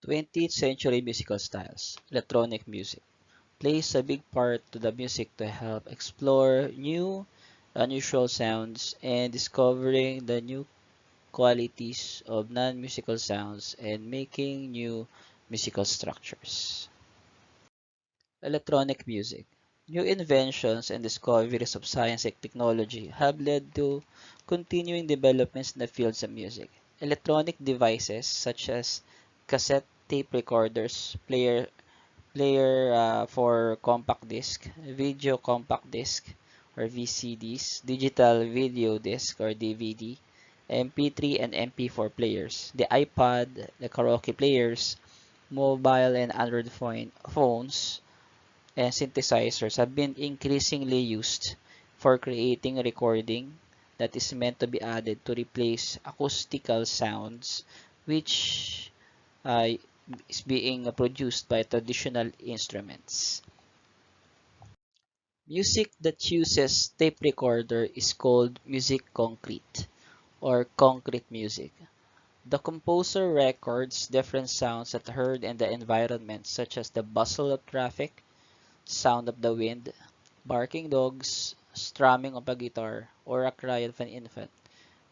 20th century musical styles. Electronic music plays a big part to the music to help explore new, unusual sounds and discovering the new qualities of non-musical sounds and making new musical structures. Electronic music. New inventions and discoveries of science and technology have led to continuing developments in the fields of music. Electronic devices such as cassette tape recorders, player for compact disc, video compact disc or VCDs, digital video disc or DVD, MP3 and MP4 players, the iPod, the karaoke players, mobile and Android phones, and synthesizers have been increasingly used for creating a recording that is meant to be added to replace acoustical sounds which uh, is being produced by traditional instruments. Music that uses tape recorder is called musique concrete or concrete music. The composer records different sounds that are heard in the environment such as the bustle of traffic, sound of the wind, barking dogs, strumming of a guitar, or a cry of an infant.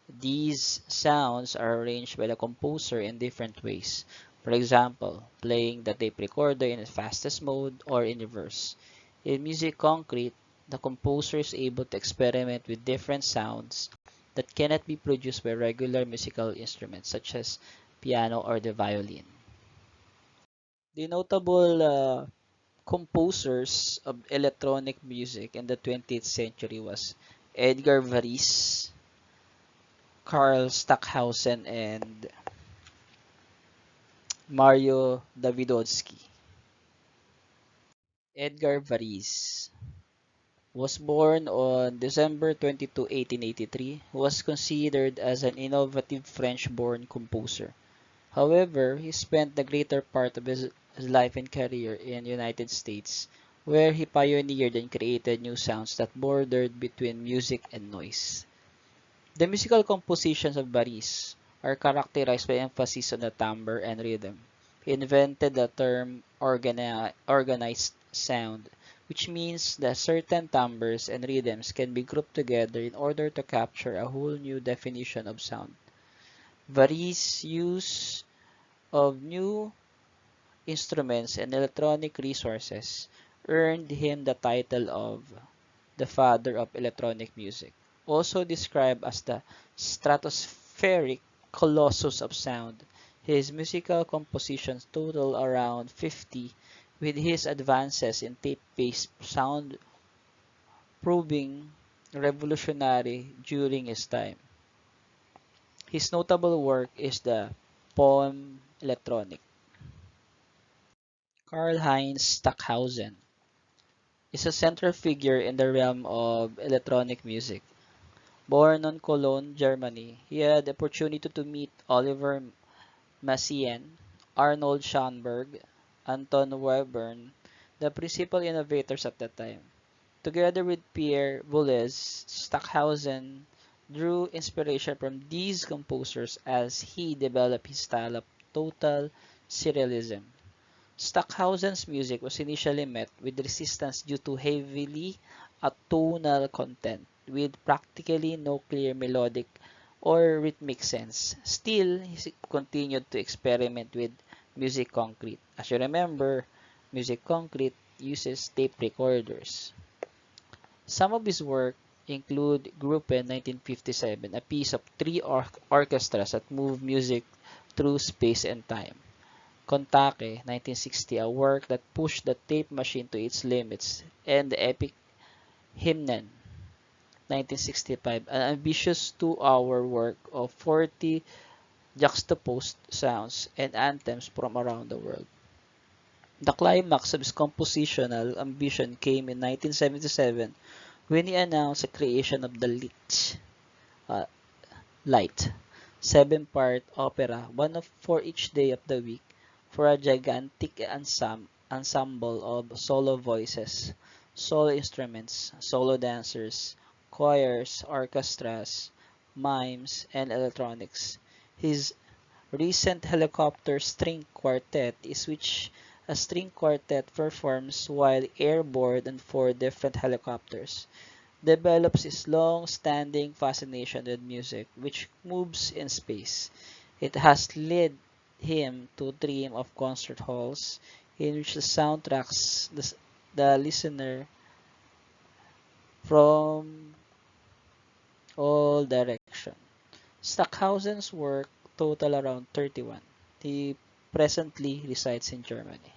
These sounds are arranged by the composer in different ways. For example, playing the tape recorder in the fastest mode or in reverse. In music concrete, the composer is able to experiment with different sounds that cannot be produced by regular musical instruments such as piano or the violin. The notable composers of electronic music in the 20th century was Edgar Varese, Karl Stockhausen, and Mario Davidovsky. Edgar Varese was born on December 22, 1883, was considered as an innovative French-born composer. However, he spent the greater part of his life and career in the United States, where he pioneered and created new sounds that bordered between music and noise. The musical compositions of Baris are characterized by emphasis on the timbre and rhythm. He invented the term organized sound, which means that certain timbres and rhythms can be grouped together in order to capture a whole new definition of sound. Vari's use of new instruments and electronic resources earned him the title of the father of electronic music, also described as the Stratospheric Colossus of Sound. His musical compositions total around 50, with his advances in tape-based sound proving revolutionary during his time. His notable work is the poem Electronic. Karlheinz Stockhausen is a central figure in the realm of electronic music. Born in Cologne, Germany, he had the opportunity to meet Oliver Messiaen, Arnold Schoenberg, Anton Webern, the principal innovators at that time. Together with Pierre Boulez, Stockhausen drew inspiration from these composers as he developed his style of total serialism. Stockhausen's music was initially met with resistance due to heavily atonal content, with practically no clear melodic or rhythmic sense. Still, he continued to experiment with music concrete. As you remember, music concrete uses tape recorders. Some of his work include Gruppen 1957, a piece of three orchestras that move music through space and time. Kontake, 1960, a work that pushed the tape machine to its limits, and the epic Hymnen, 1965, an ambitious two-hour work of 40 juxtaposed sounds and anthems from around the world. The climax of his compositional ambition came in 1977 when he announced the creation of the uh, Light, seven-part opera, one for each day of the week, for a gigantic ensemble of solo voices, solo instruments, solo dancers, choirs, orchestras, mimes, and electronics. His recent helicopter string quartet is which a string quartet performs while airborne on four different helicopters, develops his long-standing fascination with music, which moves in space. It has led him to dream of concert halls in which the soundtracks the listener from all directions. Stockhausen's work total around 31. He presently resides in Germany.